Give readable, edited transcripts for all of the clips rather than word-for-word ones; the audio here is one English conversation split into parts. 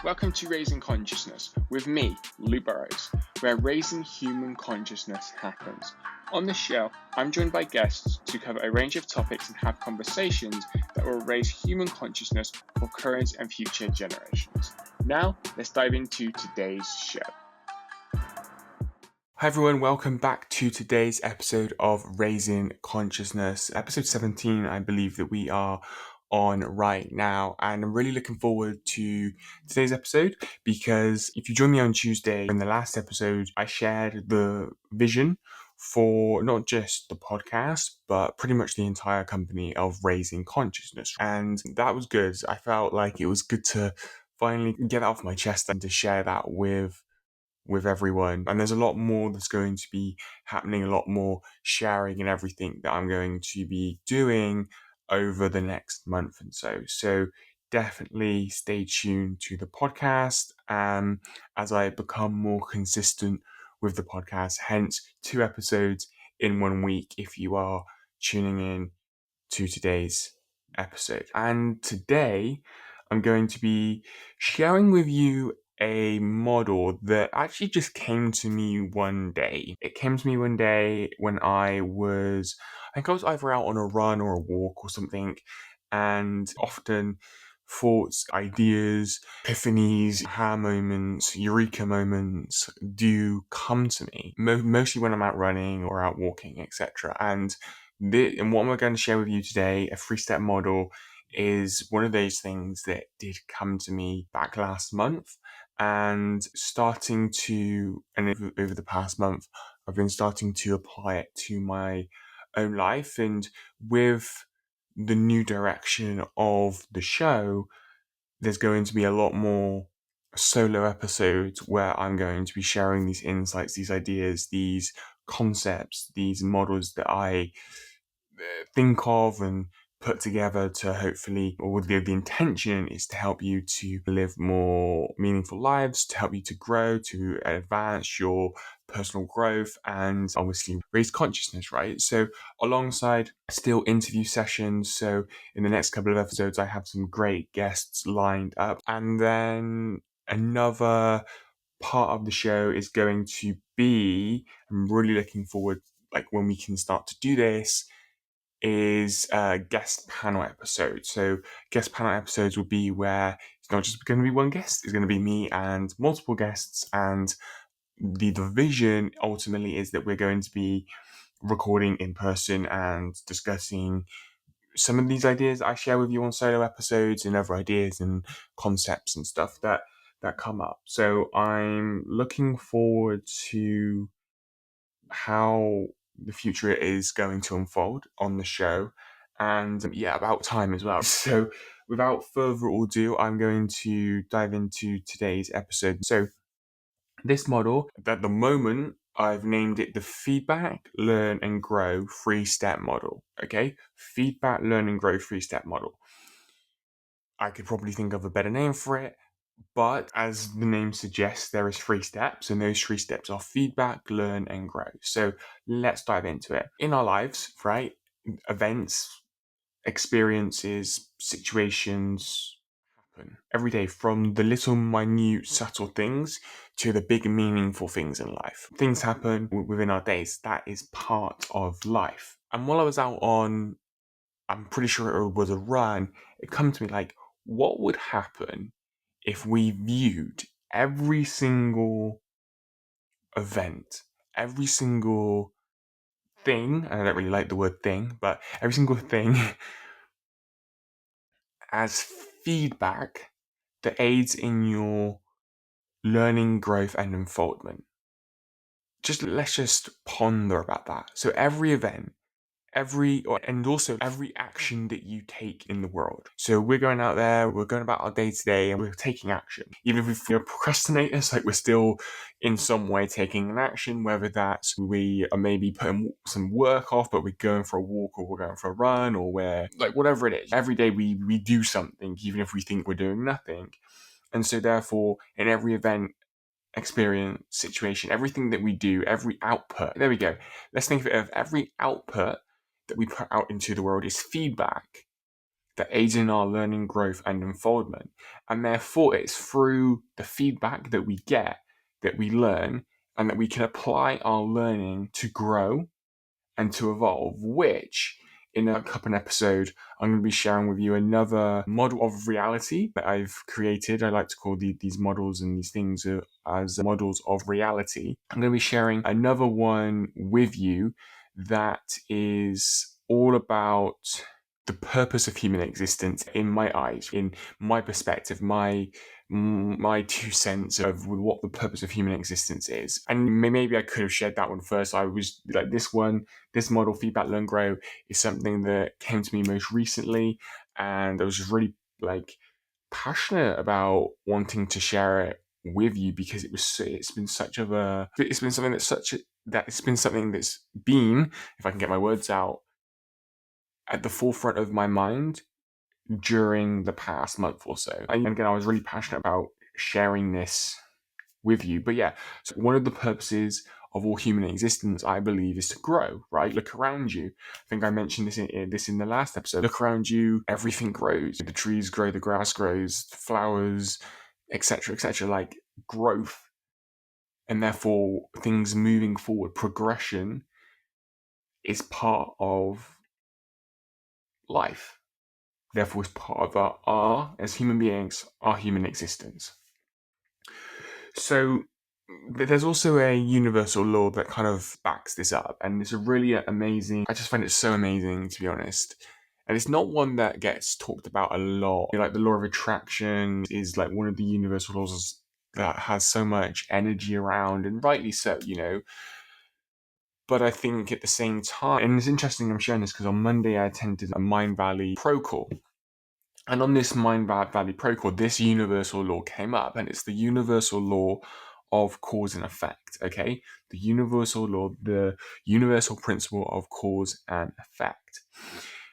Welcome to Raising Consciousness with me, Lou Burrows, where raising human consciousness happens. On this show, I'm joined by guests to cover a range of topics and have conversations that will raise human consciousness for current and future generations. Now, let's dive into today's show. Hi everyone, welcome back to today's episode of Raising Consciousness, episode 17, I believe that we are on right now, and I'm really looking forward to today's episode because if you joined me on Tuesday in the last episode, I shared the vision for not just the podcast, but pretty much the entire company of Raising Consciousness, and that was good. I felt like it was good to finally get that off my chest and to share that with everyone. And there's a lot more that's going to be happening, a lot more sharing and everything that I'm going to be doing over the next month and so. So definitely stay tuned to the podcast as I become more consistent with the podcast. Hence 2 episodes in 1 week if you are tuning in to today's episode. And today I'm going to be sharing with you a model that actually just came to me one day. It came to me one day when I think I was either out on a run or a walk or something, and often thoughts, ideas, epiphanies, aha moments, eureka moments do come to me, mostly when I'm out running or out walking, etc. And what I'm going to share with you today, a 3-step model, is one of those things that did come to me back last month, and over the past month, I've been starting to apply it to my own life. And with the new direction of the show, there's going to be a lot more solo episodes where I'm going to be sharing these insights, these ideas, these concepts, these models that I think of and put together to hopefully, or the intention is to help you to live more meaningful lives, to help you to grow, to advance your personal growth, and obviously raise consciousness, right? So alongside still interview sessions. So in the next couple of episodes, I have some great guests lined up. And then another part of the show is going to be, I'm really looking forward, like when we can start to do this, is guest panel episodes. So guest panel episodes will be where it's not just going to be one guest, it's going to be me and multiple guests. And the vision ultimately is that we're going to be recording in person and discussing some of these ideas I share with you on solo episodes, and other ideas and concepts and stuff that come up. So I'm looking forward to how the future is going to unfold on the show, and about time as well. So without further ado, I'm going to dive into today's episode. So this model, at the moment, I've named it the Feedback, Learn and Grow 3-step model. Okay? Feedback, Learn and Grow 3-step model. I could probably think of a better name for it, but as the name suggests, there is 3 steps, and those 3 steps are feedback, learn, and grow. So let's dive into it. In our lives, right, events, experiences, situations happen every day, from the little minute subtle things to the big meaningful things in life. Things happen within our days. That is part of life. And while I was out on, I'm pretty sure it was a run, it came to me like, what would happen if we viewed every single event, every single thing, and I don't really like the word thing, but every single thing as feedback that aids in your learning, growth, and unfoldment? Let's just ponder about that. So every event, every action that you take in the world. So we're going out there, we're going about our day to day, and we're taking action. Even if we're procrastinators, like we're still in some way taking an action, whether that's we are maybe putting some work off, but we're going for a walk, or we're going for a run, or we're like, whatever it is. Every day we do something, even if we think we're doing nothing. And so therefore, in every event, experience, situation, everything that we do, every output, there we go. Let's think of it as every output that we put out into the world is feedback that aids in our learning, growth, and unfoldment. And therefore, it's through the feedback that we get that we learn and that we can apply our learning to grow and to evolve, which in a upcoming episode, I'm going to be sharing with you another model of reality that I've created. I like to call these models and these things as models of reality. I'm going to be sharing another one with you that is all about the purpose of human existence in my eyes, in my perspective, my 2 cents of what the purpose of human existence is. And maybe I could have shared that one first. I was like, this model, feedback, learn, grow, is something that came to me most recently, and I was just really like passionate about wanting to share it with you because it's been something that's been, if I can get my words out, at the forefront of my mind during the past month or so. And again, I was really passionate about sharing this with you. But yeah, so one of the purposes of all human existence, I believe, is to grow, right? Look around you. I think I mentioned this in the last episode. Look around you, everything grows. The trees grow, the grass grows, flowers, etc., etc. Like growth, and therefore things moving forward, progression is part of life. Therefore, it's part of as human beings, our human existence. So there's also a universal law that kind of backs this up, and it's a really amazing. I just find it so amazing, to be honest. And it's not one that gets talked about a lot. Like the law of attraction is like one of the universal laws that has so much energy around, and rightly so, But I think at the same time, and it's interesting I'm sharing this because on Monday I attended a Mind Valley Pro Call. And on this Mind Valley Pro Call, this universal law came up, and it's the universal law of cause and effect, okay? The universal law, the universal principle of cause and effect,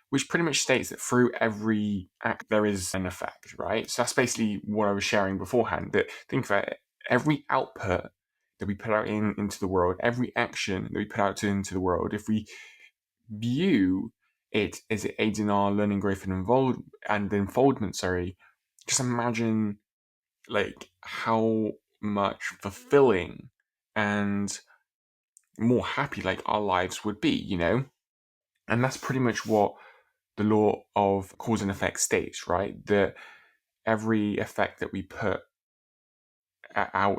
which pretty much states that through every act, there is an effect, right? So that's basically what I was sharing beforehand, that think about it, every output that we put out into the world, every action that we put out into the world, if we view it as it aids in our learning, growth, and unfoldment, just imagine like how much fulfilling and more happy like our lives would be, And that's pretty much what the law of cause and effect states, right? That every effect that we put out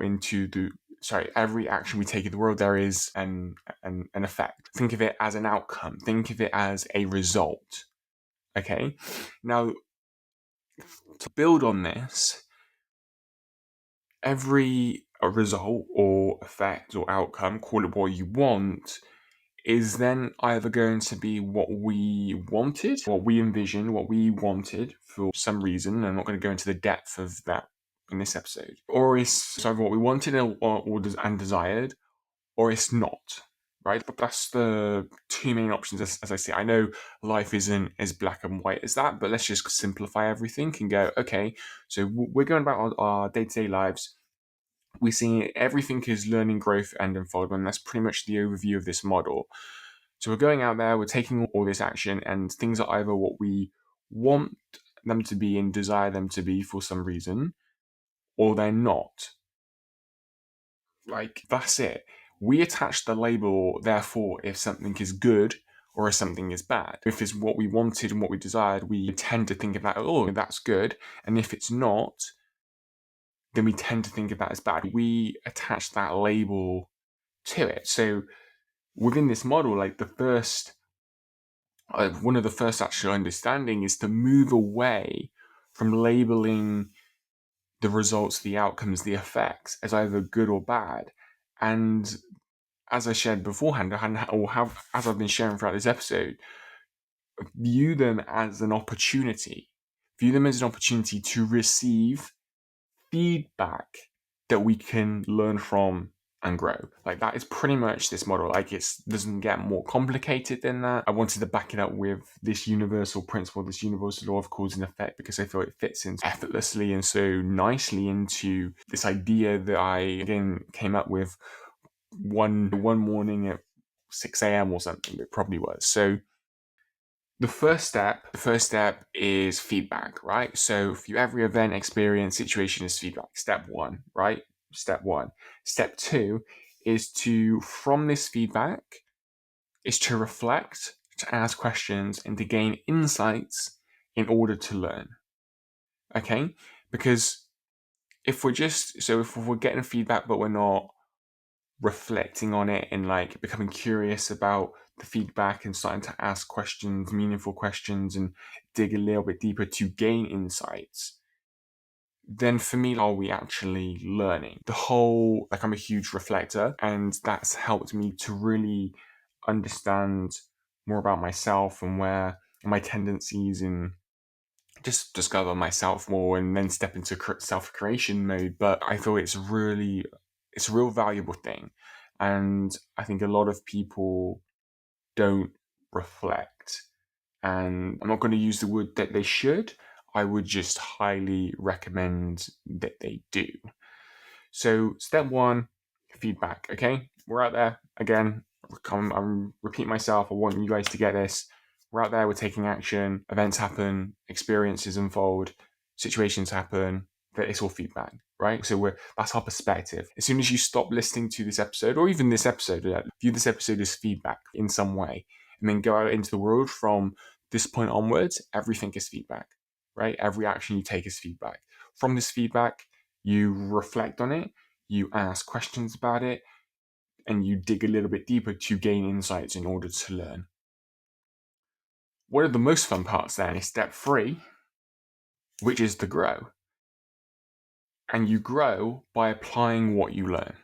every action we take in the world, there is an effect. Think of it as an outcome. Think of it as a result. Okay? Now, to build on this, every result or effect or outcome, call it what you want, is then either going to be what we wanted, what we envisioned, what we wanted for some reason. I'm not going to go into the depth of that in this episode. Or it's either what we wanted and desired, or it's not, right? But that's the two main options as I see. I know life isn't as black and white as that, but let's just simplify everything and go, okay, so we're going about our day-to-day lives. We're seeing everything is learning, growth, and unfoldment. That's pretty much the overview of this model. So we're going out there, we're taking all this action, and things are either what we want them to be and desire them to be for some reason, or they're not. Like, that's it. We attach the label, therefore, if something is good or if something is bad. If it's what we wanted and what we desired, we tend to think of that, oh, that's good. And if it's not, then we tend to think of that as bad. We attach that label to it. So within this model, like one of the first actual understanding is to move away from labeling the results, the outcomes, the effects as either good or bad. And as I shared beforehand, as I've been sharing throughout this episode, view them as an opportunity. View them as an opportunity to receive feedback that we can learn from and grow. Like, that is pretty much this model. Like, it doesn't get more complicated than that. I wanted to back it up with this universal principle, this universal law of cause and effect, because I feel it fits in effortlessly and so nicely into this idea that I, again, came up with one morning at 6 a.m. or something. It probably was. So The first step is feedback, right? So for every event, experience, situation is feedback. Step one, right? Step one. Step two is from this feedback, is to reflect, to ask questions, and to gain insights in order to learn. Okay? Because if we're getting feedback but we're not reflecting on it and like becoming curious about the feedback and starting to ask questions, meaningful questions, and dig a little bit deeper to gain insights, then for me, are we actually learning? I'm a huge reflector, and that's helped me to really understand more about myself and where my tendencies, and just discover myself more and then step into self-creation mode. But I feel it's a real valuable thing. And I think a lot of people don't reflect. And I'm not going to use the word that they should. I would just highly recommend that they do. So step one, feedback. Okay, we're out there again. I'm repeating myself. I want you guys to get this. We're out there. We're taking action. Events happen. Experiences unfold. Situations happen. That it's all feedback, right? So that's our perspective. As soon as you stop listening to this episode, or even this episode, view this episode as feedback in some way, and then go out into the world from this point onwards. Everything is feedback, right? Every action you take is feedback. From this feedback, you reflect on it, you ask questions about it, and you dig a little bit deeper to gain insights in order to learn. One of the most fun parts then is step 3, which is to grow. And you grow by applying what you learn.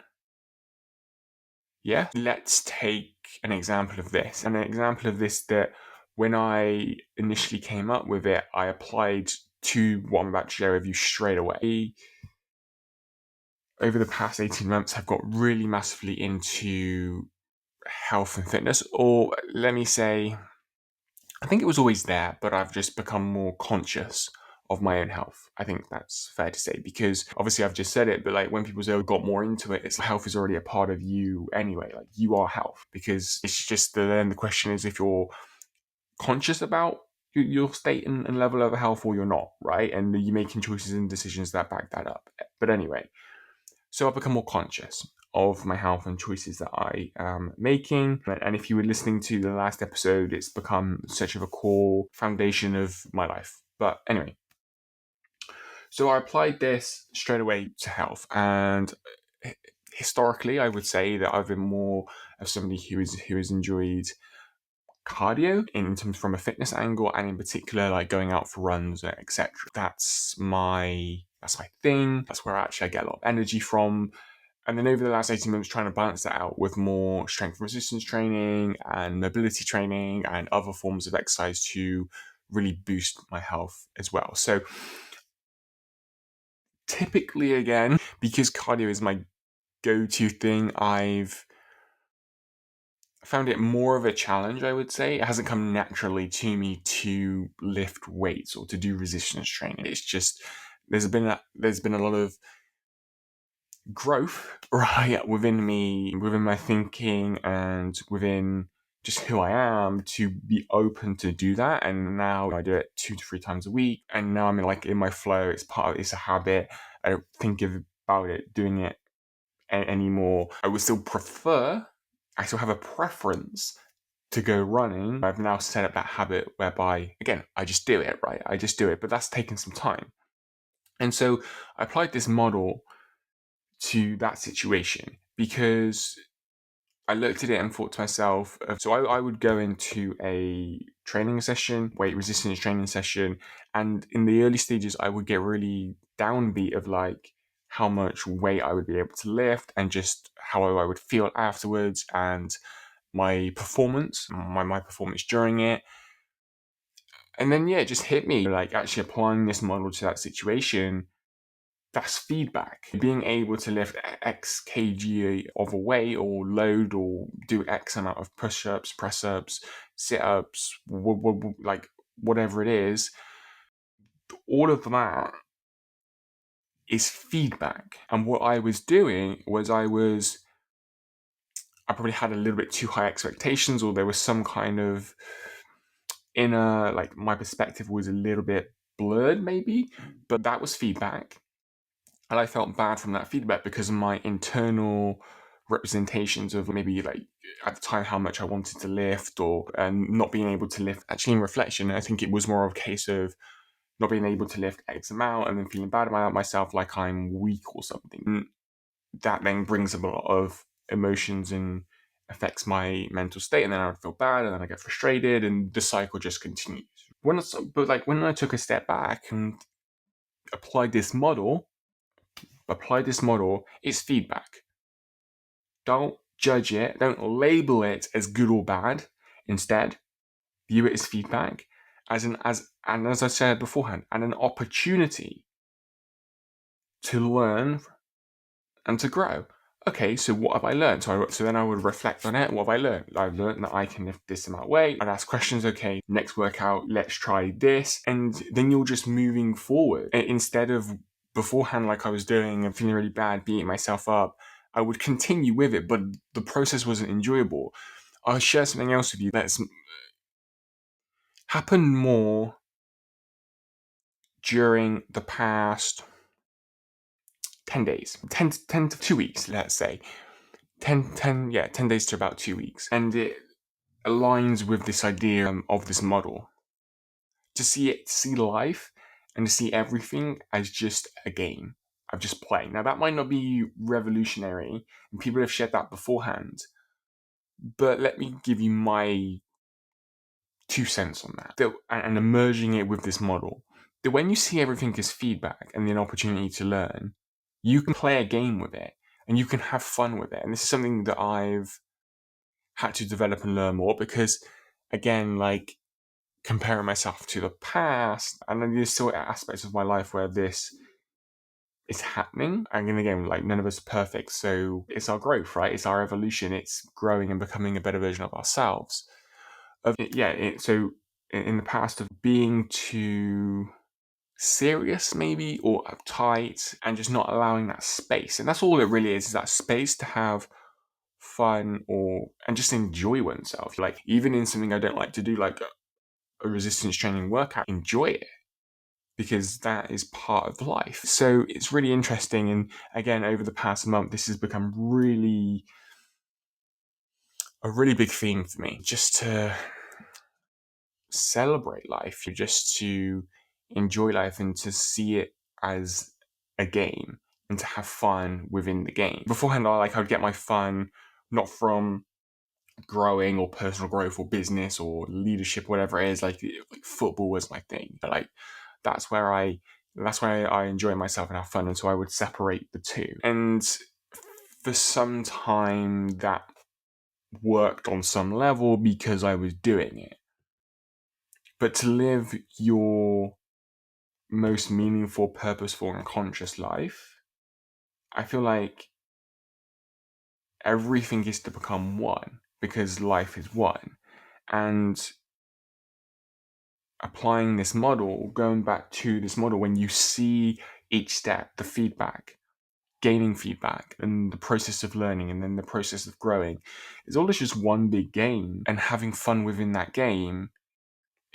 Yeah? Let's take an example of this. And an example of this that when I initially came up with it, I applied to what I'm about to share with you straight away. Over the past 18 months, I've got really massively into health and fitness, or let me say, I think it was always there, but I've just become more conscious of my own health. I think that's fair to say, because obviously I've just said it, but like when people say I got more into it, it's health is already a part of you anyway. Like you are health, because it's just then the question is if you're conscious about your state and level of health or you're not, right? And you're making choices and decisions that back that up. But anyway, so I've become more conscious of my health and choices that I am making. And if you were listening to the last episode, it's become such of a core foundation of my life. But anyway, so I applied this straight away to health. And historically, I would say that I've been more of somebody who has enjoyed cardio in terms from a fitness angle, and in particular like going out for runs, etc. That's my thing. That's where actually I get a lot of energy from. And then over the last 18 months, trying to balance that out with more strength and resistance training and mobility training and other forms of exercise to really boost my health as well. So typically, again, because cardio is my go-to thing, I've found it more of a challenge, I would say. It hasn't come naturally to me to lift weights or to do resistance training. It's just there's been a lot of growth, right, within me, within my thinking, and within just who I am to be open to do that. And now I do it 2 to 3 times a week. And now I'm in my flow. It's a habit. I don't think about it doing it anymore. I still have a preference to go running. I've now set up that habit whereby, again, I just do it, right? I just do it, but that's taken some time. And so I applied this model to that situation because I looked at it and thought to myself, so I would go into a training session, weight resistance training session, and in the early stages, I would get really downbeat of like how much weight I would be able to lift and just how I would feel afterwards and my performance, my performance during it. And then, yeah, it just hit me like actually applying this model to that situation. That's feedback. Being able to lift X kg of a weight or load or do X amount of push-ups, press-ups, sit-ups, like whatever it is, all of that is feedback. And what I was doing was I probably had a little bit too high expectations, or there was some kind of like my perspective was a little bit blurred maybe, but that was feedback. And I felt bad from that feedback because of my internal representations of maybe like at the time how much I wanted to lift or not being able to lift. Actually, in reflection, I think it was more of a case of not being able to lift X amount and then feeling bad about myself, like I'm weak or something. And that then brings up a lot of emotions and affects my mental state, and then I would feel bad, and then I get frustrated, and the cycle just continues. But like when I took a step back and applied this model, it's feedback. Don't judge it. Don't label it as good or bad. Instead, view it as feedback, as I said beforehand, and an opportunity to learn and to grow. Okay, so what have I learned? So then I would reflect on it. What have I learned? I've learned that I can lift this amount of weight. I'd ask questions. Okay, next workout, let's try this. And then you're just moving forward. Instead of beforehand, like I was doing and feeling really bad, beating myself up, I would continue with it, but the process wasn't enjoyable. I'll share something else with you that's happened more during the past 10 days, 10 to 2 weeks, let's say. 10 days to about 2 weeks. And it aligns with this idea of this model. To see life and to see everything as just a game of just playing. Now that might not be revolutionary, and people have shared that beforehand, but let me give you my 2 cents on that. And merging it with this model. That when you see everything as feedback and an opportunity to learn, you can play a game with it and you can have fun with it. And this is something that I've had to develop and learn more because, again, like comparing myself to the past, and then there's still aspects of my life where this is happening. And again, like none of us are perfect, so it's our growth, right? It's our evolution. It's growing and becoming a better version of ourselves. So in the past of being too serious maybe or uptight and just not allowing that space, and that's all it really is that space to have fun and just enjoy oneself. Like even in something I don't like to do, like a resistance training workout, enjoy it because that is part of life. So it's really interesting. And again, over the past month, this has become a really big theme for me, just to celebrate life, just to enjoy life and to see it as a game and to have fun within the game. Beforehand, I'd get my fun not from growing or personal growth or business or leadership, whatever it is. Like football was my thing, but like that's where I enjoy myself and have fun, and so I would separate the two. And for some time that worked on some level because I was doing it. But to live your most meaningful, purposeful, and conscious life, I feel like everything is to become one because life is one. And applying this model, going back to this model, when you see each step, the feedback, gaining feedback, and the process of learning, and then the process of growing, it's all just one big game. And having fun within that game,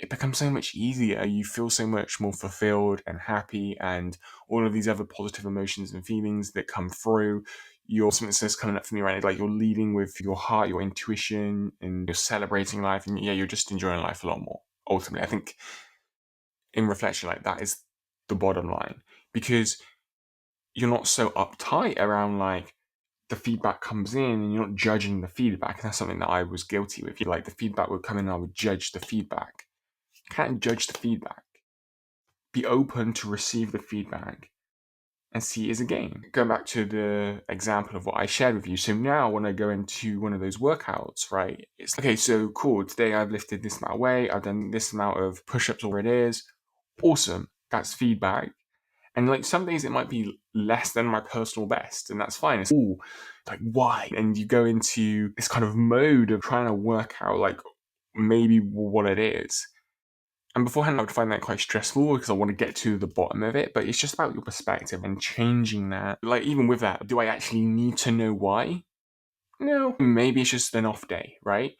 it becomes so much easier. You feel so much more fulfilled and happy, and all of these other positive emotions and feelings that come through. Something that's coming up for me right now, like you're leading with your heart, your intuition, and you're celebrating life, and you're just enjoying life a lot more. Ultimately, I think in reflection, like that is the bottom line, because you're not so uptight around like the feedback comes in and you're not judging the feedback. And that's something that I was guilty with. Like the feedback would come in and I would judge the feedback. You can't judge the feedback. Be open to receive the feedback and see it as a game. Going back to the example of what I shared with you. So now when I go into one of those workouts, right, it's okay, so cool. Today I've lifted this amount of weight. I've done this amount of push-ups, or whatever it is. Awesome. That's feedback. And like some days it might be less than my personal best, and that's fine. It's all like why? And you go into this kind of mode of trying to work out like maybe what it is. And beforehand I would find that quite stressful because I want to get to the bottom of it, but it's just about your perspective and changing that. Like even with that, do I actually need to know why? No. Maybe it's just an off day, right?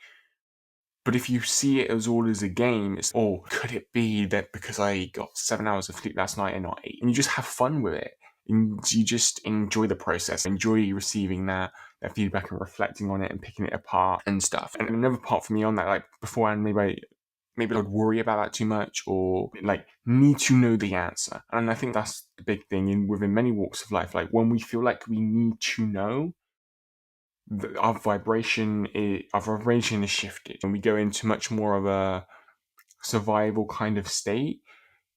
But if you see it as all as a game, it's, or could it be that because I got 7 hours of sleep last night and not 8? And you just have fun with it. And you just enjoy the process, enjoy receiving that feedback and reflecting on it and picking it apart and stuff. And another part for me on that, like beforehand, maybe I'd worry about that too much or like need to know the answer. And I think that's the big thing within many walks of life. Like when we feel like we need to know, our vibration is shifted and we go into much more of a survival kind of state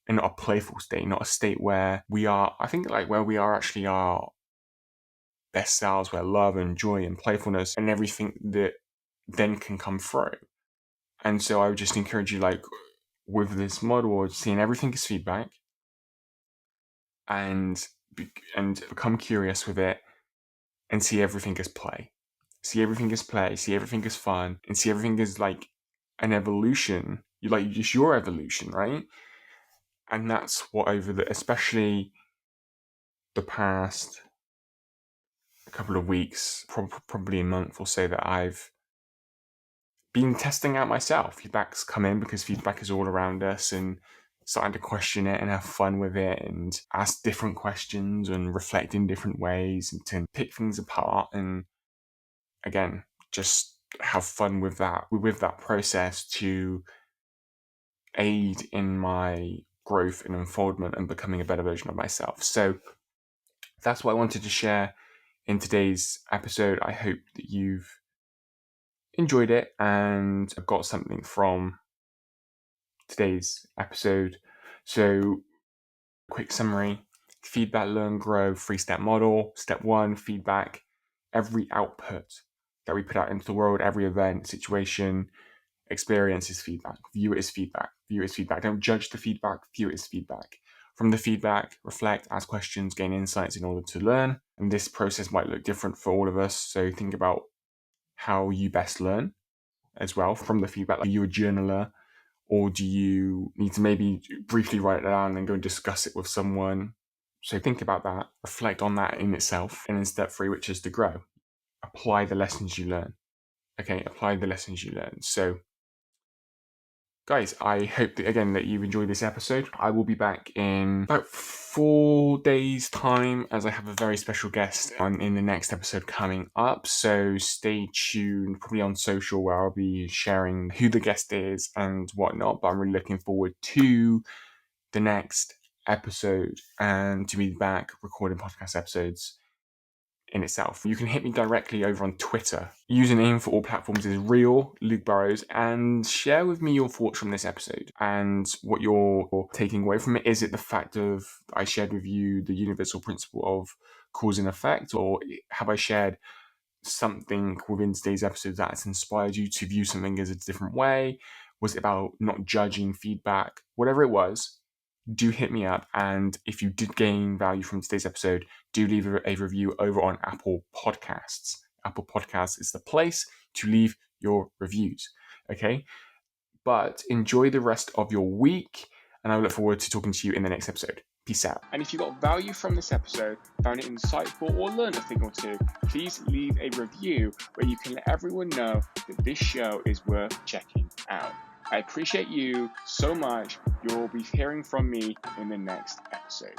and not a playful state, not a state where we are, I think like where we are actually our best selves, where love and joy and playfulness and everything that then can come through. And so I would just encourage you, like with this model of seeing everything as feedback and become curious with it and see everything as play. See everything as play, see everything as fun, and see everything as like an evolution. You like just your evolution, right? And that's what especially the past couple of weeks, probably a month or so, that I've been testing out myself. Feedback's come in because feedback is all around us, and starting to question it and have fun with it and ask different questions and reflect in different ways and to pick things apart and again just have fun with that process to aid in my growth and unfoldment and becoming a better version of myself. So that's what I wanted to share in today's episode. I hope that you've enjoyed it and got something from today's episode. So, quick summary: feedback, learn, grow, 3-step model. Step 1, feedback. Every output that we put out into the world, every event, situation, experience is feedback. View it as feedback. View it as feedback. Don't judge the feedback, view it as feedback. From the feedback, reflect, ask questions, gain insights in order to learn. And this process might look different for all of us. So think about how you best learn as well from the feedback. Are you a journaler, or do you need to maybe briefly write it down and go and discuss it with someone? So think about that, reflect on that in itself. And then step 3, which is to grow. Apply the lessons you learn. Okay, apply the lessons you learn. So guys, I hope that you've enjoyed this episode. I will be back in about 4 days' time as I have a very special guest in the next episode coming up. So stay tuned, probably on social, where I'll be sharing who the guest is and whatnot. But I'm really looking forward to the next episode and to be back recording podcast episodes in itself. You can hit me directly over on Twitter. Username for all platforms is real Luke Burrows, and share with me your thoughts from this episode and what you're taking away from it. Is it the fact of I shared with you the universal principle of cause and effect, or have I shared something within today's episode that has inspired you to view something as a different way? Was it about not judging feedback? Whatever it was, do hit me up. And if you did gain value from today's episode, do leave a review over on Apple Podcasts. Apple Podcasts is the place to leave your reviews. Okay? But enjoy the rest of your week, and I look forward to talking to you in the next episode. Peace out. And if you got value from this episode, found it insightful, or learned a thing or two, please leave a review where you can let everyone know that this show is worth checking out. I appreciate you so much. You'll be hearing from me in the next episode.